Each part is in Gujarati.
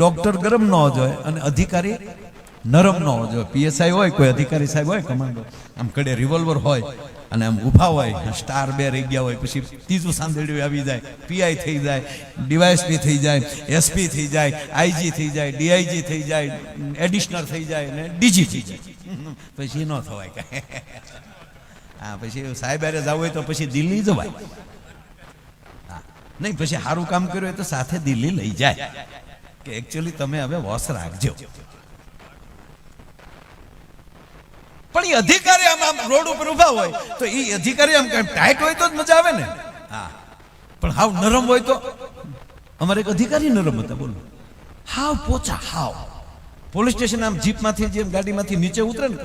ડોક્ટર ગરમ ન હોવો જોઈએ અને અધિકારી નરમ ન હોવો જોઈએ. પીએસઆઈ હોય, કોઈ અધિકારી સાહેબ હોય, કમાન્ડો, આમ કડે રિવોલ્વર હોય અને આમ ઊભા હોય, સ્ટાર 2 રહી ગયા હોય, પછી ત્રીજું સાંધેડ્યું આવી જાય, પીઆઈ થઈ જાય, ડીવાયએસપી થઈ જાય, એસપી થઈ જાય, આઈજી થઈ જાય, ડીઆઈજી થઈ જાય, એડિશનલ થઈ જાય અને ડીજી થઈ જાય. પછી ન થવાય કાંઈ. હા, પછી સાહેબ હારે જવું હોય તો પછી દિલ્હી જવાય. હા, નહીં પછી સારું કામ કર્યું હોય તો સાથે દિલ્હી લઈ જાય કે એકચ્યુઅલી તમે હવે વોશ રાખજો. પણ એ અધિકારી આમ રોડ ઉપર ઉભા હોય તો એ અધિકારી આમ ટાઈટ હોય તો જ મજા આવે ને. હા, પણ હાવ નરમ હોય તો. અમારે એક અધિકારી નરમ હતા, બોલો, હાવ પોચા, હાવ. પોલીસ સ્ટેશન આમ જીપમાંથી, જેમ ગાડીમાંથી નીચે ઉતરે ને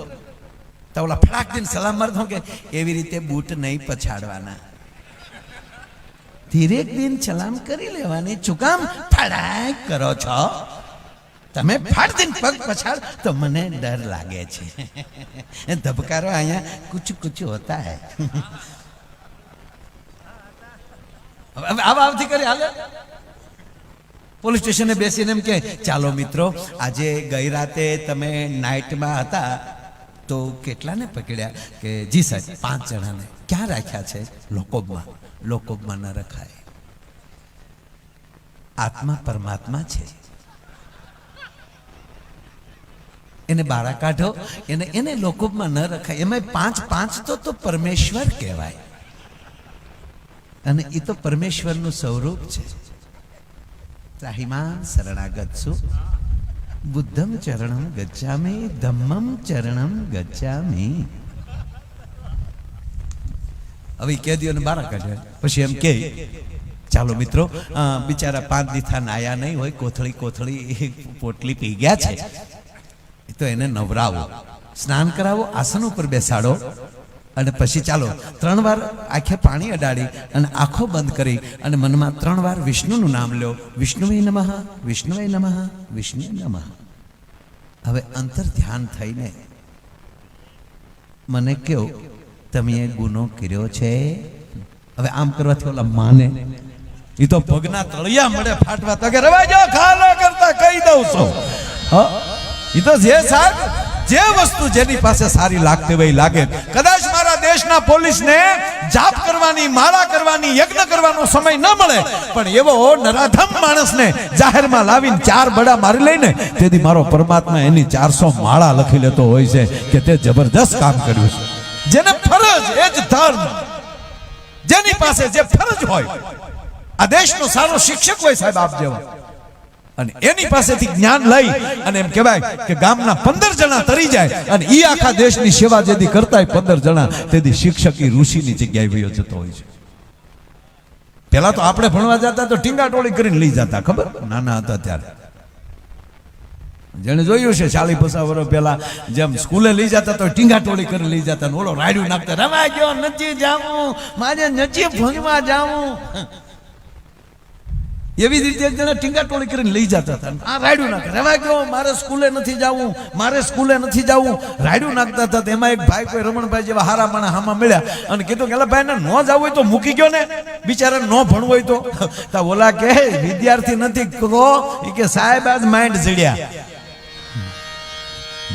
તો ઓલા ફડાક દઈને સલામ મારતો કે એવી રીતે બૂટ નહીં પછાડવાના, ધીરેક દિન સલામ કરી લેવાની, ચુકામ ફડાક કરો છો તમે, ફાડ દિન પગ પછાડ તો મને ડર લાગે છે. ધબકારો અહીંયા કુછ કુછ હોતા હૈ. આવતી કરી હાલે. પોલીસ સ્ટેશને બેસીને એમ કે ચાલો મિત્રો, આજે ગઈ રાતે તમે નાઇટમાં હતા તો કેટલાને પકડ્યા? કે જી સાહેબ 5 જણાને. ક્યાં રાખ્યા છે? લોકોબમાં. લોકોબમાં ન રખાય, આત્મા પરમાત્મા છે, એને બારા કાઢો, એને લોકોબમાં ન રખાય. એમાં 5 તો પરમેશ્વર કહેવાય અને એ તો પરમેશ્વરનું સ્વરૂપ છે. ત્રાહિમામ શરણાગત છું, બુદ્ધમ ચરણમ ગચ્છામિ, ધમ્મમ ચરણમ ગચ્છામિ. હવે કેદીઓને બારા કાઢ્યા. પછી એમ કે ચાલો મિત્રો, બિચારા 5 દીથા નાયા નહીં હોય, કોથળી પોટલી પી ગયા છે, તો એને નવરાવો, સ્નાન કરાવો, આસન ઉપર બેસાડો અને પછી ચાલો 3 વાર આંખે પાણી અડાડી અને આંખો બંધ કરી અને મનમાં 3 વાર વિષ્ણુનું નામ લો. વિષ્ણુવે નમઃ, વિષ્ણુવે નમઃ, વિષ્ણુવે નમઃ. હવે અંતર ધ્યાન થઈને મને કહો, તમે એ ગુનો કર્યો છે? હવે આમ કરવાથી ઓલા માને, એ તો પગના તળિયા મળે ફાટવા, તો કે રવા જાઓ, ખાલો કરતા કહી દઉં છું. એ તો જે સાહેબ જે વસ્તુ જેની પાસે સારી લાગતી હોય લાગે. કદાચ મારા દેશના પોલીસને જાપ કરવાની, માળા કરવાની, યજ્ઞ કરવાનો સમય ન મળે, પણ એવો નરાધમ માણસને જાહેરમાં લાવીને 4 બડા મારી લઈને તેથી મારો પરમાત્મા એની 400 માળા લખી લેતો હોય છે કે તે જબરદસ્ત કામ કર્યું છે. જેને ફરજ એ જ ધર્મ, જેની પાસે જે ફરજ હોય, આ દેશનો સારો શિક્ષક હોય સાહેબ આપ જેવા, અને એની પાસેથી જ્ઞાન લઈ અને એમ કહેવાય કે ગામના 15 જણા તરી જાય અને ઈ આખા દેશની સેવા જેથી કરતા હોય 15 જણા, તેથી શિક્ષક ઈ ઋષિની જગ્યાએ વયો જતો હોય છે. પેલા તો આપણે ભણવા જતા તો ટીંગા ટોળી કરીને લઈ જતા, ખબર? નાના હતા ત્યારે જેને જોયું છે 40-50 વર્ષ પહેલા જેમ સ્કૂલે લઈ જતા તો ટીંગા ટોળી કરીને લઈ જતા, ઓલો રાડ્યું નાખતા, રવા ગયો નથી જાવું, મારે નથી ભણવા જાવું. એવી રીતે એક જણા ટીંગા ટોળી કરીને લઈ જતા હતા. આ રાડ્યું નાખે, રવા ગયો, મારે સ્કૂલે નથી જવું, મારે સ્કૂલે નથી જવું, રાડ્યું નાખતા હતા. એમાં એક ભાઈ, કોઈ રમણભાઈ જેવા હારા માણા હામાં મળ્યા અને કીધું કે ભાઈ ને ન જવું હોય તો મૂકી ગયો ને, બિચારા ન ભણવું હોય તો ઓલા કે વિદ્યાર્થી નથી કહો, એ કે સાહેબ આજ માઇન્ડ જડ્યા.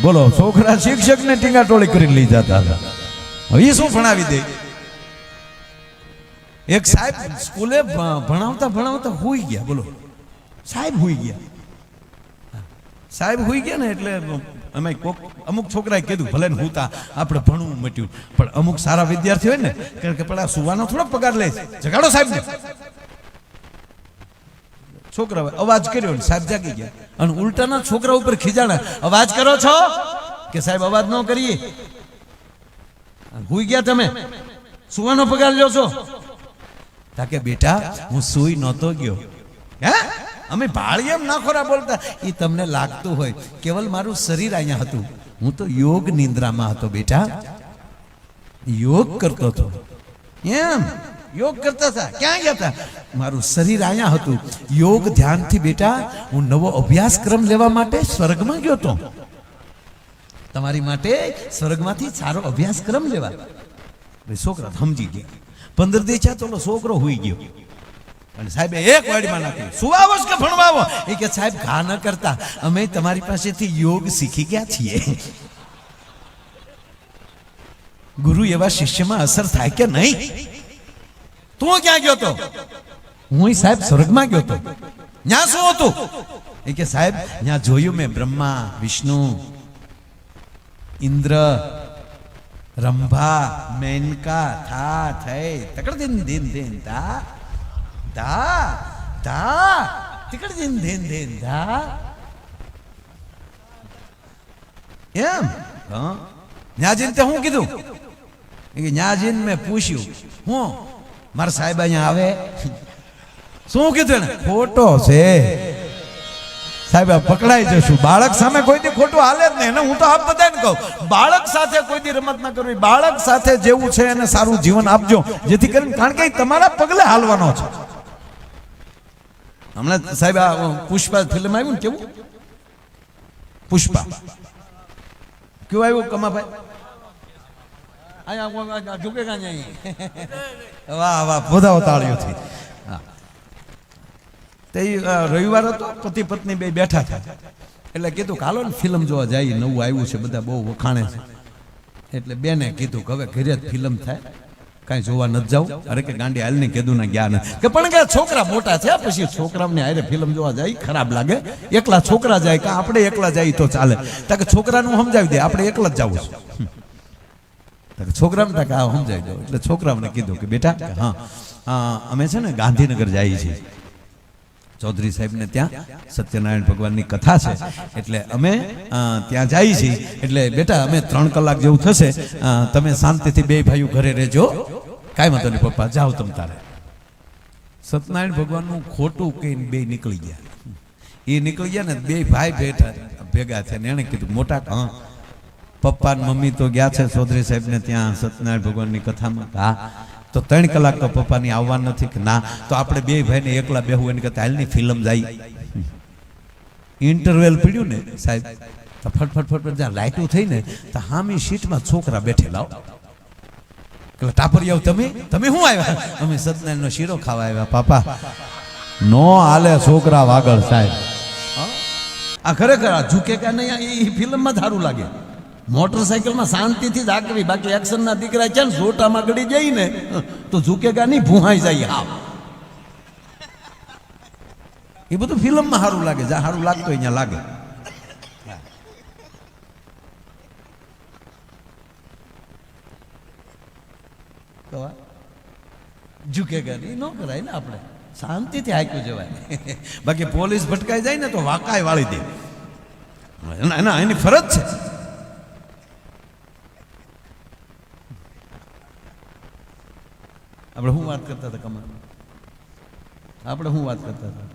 બોલો, છોકરા શિક્ષક ને ટીંગા ટોળી કરીને લઈ જતા હતા. એ શું ભણાવી દે? એક સાહેબ સ્કૂલે ભણાવતા હુઈ ગયા. બોલો, સાહેબ હુઈ ગયા. સાહેબ હુઈ ગયા ને એટલે અમે અમુક છોકરાએ કીધું ભલે ને હુતા, આપણે ભણવું મટ્યું. પણ અમુક સારા વિદ્યાર્થી હોય ને કે પેલા સુવાનો થોડો પગાર લે, જગાડો સાહેબ ને. છોકરા અવાજ કર્યો ને સાહેબ જાગી ગયા અને ઉલટાના છોકરા ઉપર ખીજાણા, અવાજ કરો છો? કે સાહેબ અવાજ ન કરીએ. હુઈ ગયા તમે, સુવાનો પગાર લ્યો છો? કે બેટા હું સુઈ નહોતો ગયો. હે, અમે ભાળી એમ ના ખોરા બોલતા. એ તમને લાગતું હોય કેવલ મારું શરીર અહીંયા હતું, હું તો યોગ નિંદ્રામાં હતો બેટા, યોગ કરતો હતો. એમ યોગ કરતા હતા? ક્યાં ગયા હતા? મારું શરીર અહીંયા હતું. યોગ ધ્યાનથી બેટા હું નવો અભ્યાસક્રમ લેવા માટે સ્વર્ગમાં ગયો હતો, તમારી માટે સ્વર્ગમાંથી સારો અભ્યાસક્રમ લેવા. છોકરા સમજી ગયા. 15 દી થયા તો છોકરો હુઈ ગયો. અને સાહેબ એક વાડીમાં નાખ્યું, સુવાવો કે ભણવાવો? એ કે સાહેબ ઘા ન કરતા, અમે તમારી પાસેથી યોગ શીખી ગયા છીએ. ગુરુ એવા શિષ્યમાં અસર થાય કે નહીં? તું ક્યાં ગયો તો? હું સાહેબ સ્વર્ગમાં ગયો તો. ત્યાં શું હતું? એ કે સાહેબ ત્યાં જોયું મેં બ્રહ્મા, વિષ્ણુ, ઇન્દ્ર, રંભા, મેનકા, થા થઈ તકડ દિન દિન દિન ધા ધા ધા તકડ દિન દિન દિન ધા. એમ ત્યાં જઈને તે હું કીધું? ત્યાં જઈને મેં પૂછ્યું, હું મારા સાહેબ અહીંયા આવે? શું કીધું એને? ખોટો છે સાહેબ, પકડાઈ જશું. બાળક સામે કોઈ દી ખોટું હાલે જ નહીં. હું તો આપ બધાને કહું, બાળક સાથે કોઈ દી રમત ના કરવી. બાળક સાથે જેવું છે એને સારું જીવન આપજો, જેથી કરીને, કારણ કે તમારા પગલે હાલવાનો છે. હમણાં સાહેબ આ પુષ્પા ફિલ્મ આવ્યું ને, કેવું પુષ્પા કેવું આવ્યું કમાભાઈ? અહીંયા ઝુકેગા નહીં. વાહ વાહ, વધાવો તાળીઓથી. તે રવિવાર હતો, પતિ પત્ની બે બેઠા હતા, એટલે કીધું કે હાલો ને ફિલ્મ જોવા જાય, નવું આવ્યું છે, બધા બહુ વખાણે છે. એટલે બેને કીધું કે હવે ઘરે જ ફિલ્મ થાય, કાંઈ જોવા નથી જાવ. અરે કે ગાંડી હાલ નહીં, કીધું ને ગયા ને કે પણ કે છોકરા મોટા છે, પછી છોકરાને હારે ફિલ્મ જોવા જાય ખરાબ લાગે. એકલા છોકરા જાય કે આપણે એકલા જાય તો ચાલે. તાકે છોકરાનું સમજાવી દે, આપણે એકલા જ જવું છે. છોકરાને તાકે આ સમજાવી દો. એટલે છોકરાને કીધું કે બેટા હા અમે છે ને ગાંધીનગર જઈએ છીએ, ચૌધરી સાહેબને ત્યાં સત્યનારાયણ ભગવાનની કથા છે, એટલે અમે ત્યાં જઈએ છીએ. એટલે બેટા અમે 3 કલાક જેવું થશે, તમે શાંતિથી બે ભાઈઓ ઘરે રહેજો, કાંઈ વાંધો નહીં પપ્પા, જાઓ તમ તારે. સત્યનારાયણ ભગવાનનું ખોટું કહીને બે નીકળી ગયા. એ નીકળી ગયા ને, બે ભાઈ ભેગા થયા ને એણે કીધું મોટા હા પપ્પા ને મમ્મી તો ગયા છે ચૌધરી સાહેબને ત્યાં સત્યનારાયણ ભગવાનની કથામાં. હા તો 3 કલાક તો પપ્પાની આવવાનું નથી. કે ના, તો આપણે બે ભાઈને એકલા બેહવું, એની કરતા હાલની ફિલ્મ જાય. ઇન્ટરવેલ પડ્યું ને સાહેબ, તો ફટફટ ફટફટ જ્યાં લાઇટું થઈ ને, તો હામી સીટમાં છોકરા બેઠેલા. એટલે ટાપરિયાઓ તમે તમે શું આવ્યા? અમે સત્યનારાયણનો શીરો ખાવા આવ્યા. પાપા નો હાલે છોકરા વાગળ સાહેબ. આ ખરેખર આ ઝૂકેગા નહીં, એ ફિલ્મમાં સારું લાગે. મોટરસાઇકલમાં શાંતિથી જ આકવી, બાકી એક્શનના દીકરા છે ને જોટામાં ગળી જાય ને તો ઝૂકેગા નહીં, ભૂહાઈ જાય. હા, એ બધું ફિલ્મમાં સારું લાગે, જ્યાં સારું લાગતું અહીંયા લાગે. ઝૂકેગા નહીં ન કરાય ને, આપણે શાંતિથી હાક્યું જવાય. બાકી પોલીસ ભટકાઈ જાય ને તો વાકાય વાળી દે, એની ફરજ છે. આપણે શું વાત કરતા હતા કમર? આપણે શું વાત કરતા હતા?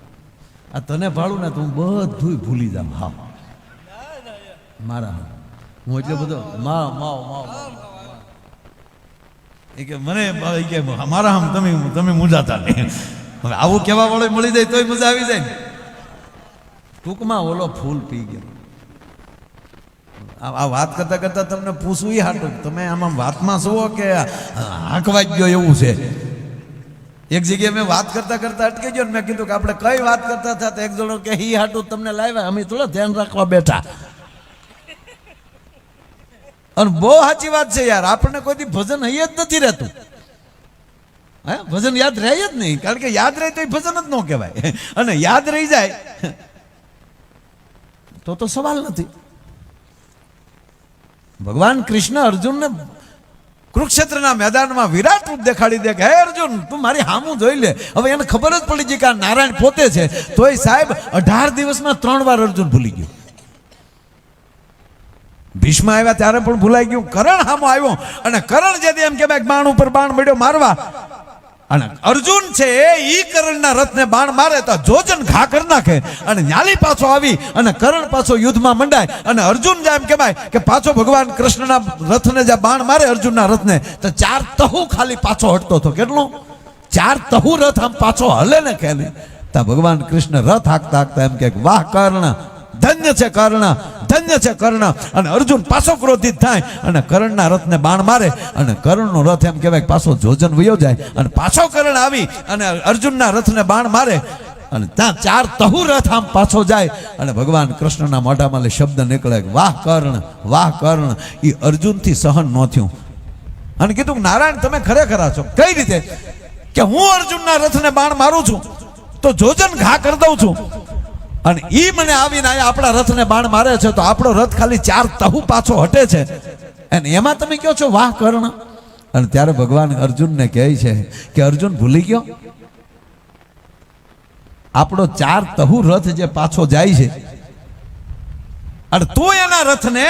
આ તને ભાડું ને તો હું બધું ભૂલી જાઉં. હા મારા હું એટલો બધો એ કે મને કે મારા આમ તમે મૂંઝાતા નહીં. હવે આવું કહેવા વાળો મળી જાય તોય મજા આવી જાય ને. ટૂંકમાં ઓલો ફૂલ પી ગયો. આ વાત કરતા કરતા તમને પૂછવું એ હાટું, તમે આમાં વાતમાં શું કે હાંકવા જ ગયો એવું છે. એક જગ્યાએ મેં વાત કરતા કરતા અટકી ગયો ને મેં કીધું કે આપણે કઈ વાત કરતા હતા, તો એક જણો કે હી હાટું તમને લાવ્યા, અમે થોડા ધ્યાન રાખવા બેઠા. અને બહુ સાચી વાત છે યાર, આપણને કોઈ ભજન હૈયે જ નથી રહેતું. હે, ભજન યાદ રહે જ નહીં, કારણ કે યાદ રહે તો એ ભજન જ ન કહેવાય. અને યાદ રહી જાય તો સવાલ નથી. ભગવાન કૃષ્ણ અર્જુનને કુરુક્ષેત્રના મેદાનમાં વિરાટ રૂપ દેખાડી દે કે હે અર્જુન તું મારી હામું જોઈ લે. હવે એને ખબર જ પડી ગઈ કે આ નારાયણ પોતે છે, તોય સાહેબ 18 દિવસમાં 3 વાર અર્જુન ભૂલી ગયો. ભીષ્મ આવ્યા ત્યારે પણ ભૂલાઈ ગયું. કરણ હામો આવ્યો અને કરણ જે એમ કે બાણ ઉપર બાણ મળ્યો મારવા, અને અર્જુન છે ઈ કરણના રથને બાણ મારે તો જોજન ઘા કરી નાખે. અને ન્યાલી પાછો આવી અને કરણ પાછો યુદ્ધમાં મંડાય, અને અર્જુન જેમ કહેવાય કે પાછો ભગવાન કૃષ્ણના રથને જે બાણ મારે અર્જુનના રથને, તો 4 તહુ ખાલી પાછો હટતો હતો. કેટલું? 4 તહુ રથ આમ પાછો હલે ને કે તો ભગવાન કૃષ્ણ રથ હાંકતા હાંકતા એમ કે વાહ કર્ણ ધન્ય છે કર્ણ, ધન્ય છે કર્ણ. અને અર્જુન પાછો ક્રોધિત થાય અને કર્ણના રથને બાણ મારે અને કર્ણનો રથ એમ કહેવાય કે પાછો જોજન વયો જાય અને પાછો કર્ણ આવી અને અર્જુનના રથને બાણ મારે અને ત્યાં 4 તહુ રથ આમ પાછો જાય અને ભગવાન કૃષ્ણના મોઢામાં શબ્દ નીકળે વાહ કર્ણ, વાહ કર્ણ. એ અર્જુનથી સહન ન થયું અને કીધું નારાયણ તમે ખરેખરા છો. કઈ રીતે? કે હું અર્જુનના રથને બાણ મારું છું તો જોજન ઘા કરી દઉં છું અને ઈ મને આવીને આપણા રથને બાણ મારે છે તો આપણો રથ ખાલી 4 તહુ પાછો હટે છે અને એમાં તમે કહો છો વાહ કર્ણ. અને ત્યારે ભગવાન અર્જુનને કહે છે કે અર્જુન ભૂલી ગયો આપણો 4 તહુ રથ જે પાછો જાય છે અને તું એના રથને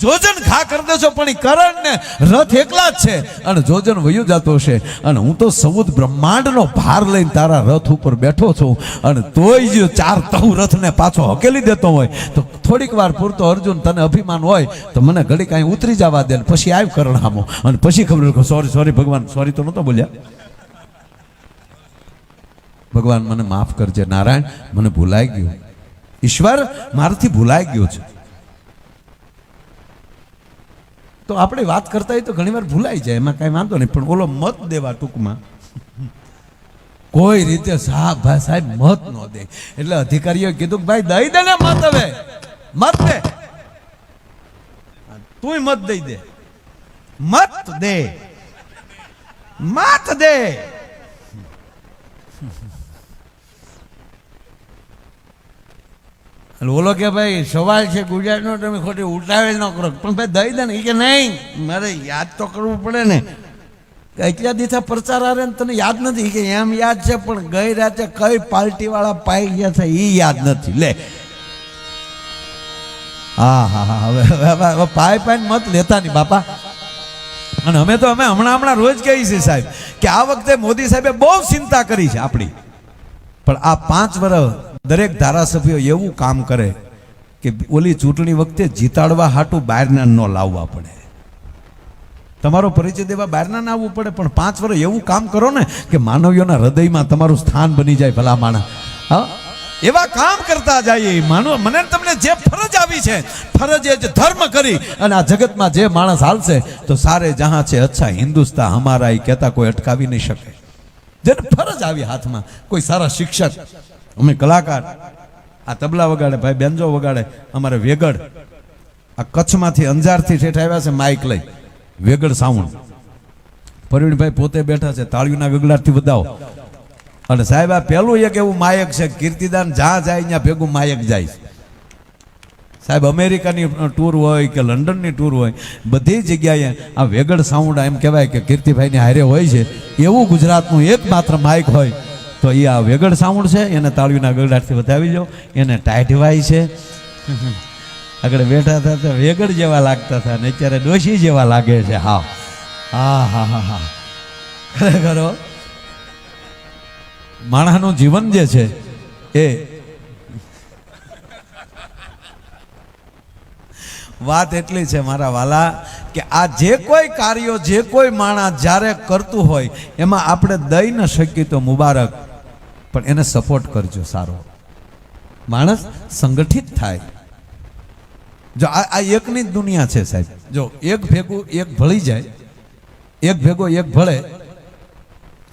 જોજન ઘા કરી દેશો પણ એ કર્ણને રથ એકલા જ છે અને જોજન વયું જતો હશે અને હું તો સૌદ બ્રહ્માંડનો ભાર લઈને તારા રથ ઉપર બેઠો છું અને તોય જો 4 તહુ રથને પાછો હકેલી દેતો હોય તો થોડીક વાર પૂરતો અર્જુન તને અભિમાન હોય તો મને ઘડી કાંઈ ઉતરી જવા દે ને પછી આવ્યું કર્ણ હામો અને પછી ખબર સોરી ભગવાન સોરી તો નહોતો બોલ્યા. ભગવાન મને માફ કરજે નારાયણ, મને ભૂલાઈ ગયું. ઈશ્વર મારાથી ભૂલાઈ ગયો છે. તો આપણે વાત કરતા હોય તો ઘણીવાર ભૂલાઈ જાય, એમાં કાંઈ વાંધો નહીં, પણ ઓલો મત દેવા ટૂંકમાં કોઈ રીતે સાહેબ મત ન દે એટલે અધિકારીઓ કીધું કે ભાઈ દઈ દે ને મત, હવે મત દે, તું મત દઈ દે, મત દે, મત દે. બોલો કે ભાઈ સવાલ છે ગુજરાતનો, તમે ખોટી ઉતાવળ ન કરો પણ ભાઈ દઈ દે ને. એ કે નહીં મારે યાદ તો કરવું પડે ને. એટલા દીથા પ્રચાર આવે ને તને યાદ નથી કે એમ યાદ છે પણ ગઈ રાતે કઈ પાર્ટી વાળા પાઈ ગયા છે એ યાદ નથી. લે હા હા હા હવે પાય મત લેતા નહીં બાપા. અને અમે હમણાં રોજ કહીએ છીએ સાહેબ કે આ વખતે મોદી સાહેબે બહુ ચિંતા કરી છે આપણી, પણ આ 5 વર્ષ દરેક ધારાસભ્યો એવું કામ કરે કે ઓલી ચૂંટણી વખતે જીતાડવા હાટું બહારના ન લાવવા પડે, તમારો પરિચય દેવા બહારના ના આવવું પડે, પણ 5 વર્ષ એવું કામ કરો ને કે માનવીઓના હૃદયમાં તમારું સ્થાન બની જાય. ભલા માણસ હા એવા કામ કરતા જાય. માનો મને તમને જે ફરજ આવી છે ફરજ એ જ ધર્મ કરી અને આ જગતમાં જે માણસ હાલશે તો સારે જહાં છે અચ્છા હિન્દુસ્તાન હમારા એ કહેતા કોઈ અટકાવી નહીં શકે. જેને ફરજ આવી હાથમાં, કોઈ સારા શિક્ષક, અમે કલાકાર, આ તબલા વગાડે ભાઈ, બેન્જો વગાડે, અમારે વેગડ આ કચ્છમાંથી અંજારથી ઠેઠ આવ્યા છે માઇક લઈ, વેગડ સાઉન્ડ. પ્રવીણભાઈ પોતે બેઠા છે, તાળીઓના ગગડાટથી વધાવો. અને સાહેબ આ પહેલું એક એવું માયક છે, કીર્તિદાન જ્યાં જાય ત્યાં ભેગું માયક જાય. સાહેબ અમેરિકાની ટૂર હોય કે લંડનની ટૂર હોય, બધી જગ્યાએ આ વેગડ સાઉન્ડ એમ કહેવાય કે કીર્તિભાઈની હારે હોય છે. એવું ગુજરાતનું એકમાત્ર માઇક હોય તો એ આ વેગડ સાઉન્ડ છે. એને તાળીઓના ગગડાટથી વધાવી જાઓ, એને ટાઈટવાય છે. આગળ બેઠા હતા તો વેગડ જેવા લાગતા હતા ને અત્યારે ડોશી જેવા લાગે છે. હા હા હા હા હા ખરેખર માણસનું જીવન જે છે એ વાત એટલી છે મારા વાલા કે આ જે કોઈ કાર્યો જે કોઈ માણસ જ્યારે કરતું હોય એમાં આપણે દઈ ન શકીએ તો મુબારક, પણ એને સપોર્ટ કરજો. સારો માણસ સંગઠિત થાય. જો આ એકની જ દુનિયા છે સાહેબ. જો એક ભેગું એક ભળી જાય, એક ભેગો એક ભળે.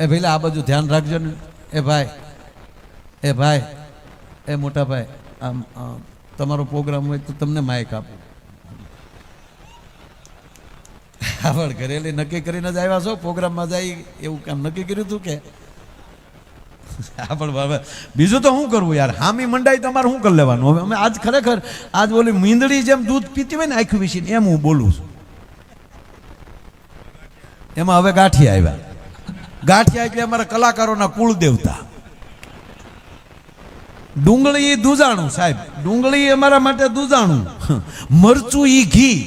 એ ભાઈ આ બાજુ ધ્યાન રાખજો ને. એ ભાઈ એ મોટા ભાઈ, આમ તમારો પ્રોગ્રામ હોય તો તમને માઇક આપું. આવડ ઘરેલી નક્કી કરીને જ આવ્યા છો પ્રોગ્રામમાં જાય એવું કામ નક્કી કર્યું હતું કે પણ હવે બીજું તો શું કરવું યાર, હામી મંડાઈ તમારે શું કરી લેવાનું. હવે અમે આજ ખરેખર આજ બોલી મીંદડી જેમ દૂધ પીતી હોય ને આખું વિશીને એમ હું બોલું છું. એમાં હવે ગાંઠિયા આવ્યા. ગાંઠિયા એટલે અમારા કલાકારોના કુળ દેવતા. ડુંગળી દૂધાણું સાહેબ, ડુંગળી અમારા માટે દૂધાણું. મરચું ઈ ઘી.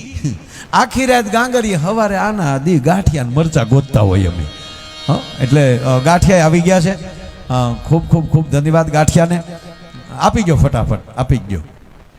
આખી રાત ગાંગરી, હવારે આના દી ગાંઠિયા મરચા ગોતતા હોય અમે. એટલે ગાંઠિયા આવી ગયા છે. ખૂબ ખૂબ ખૂબ ધન્યવાદ ગાંઠિયાને. આપી ગયો, ફટાફટ આપી ગયો.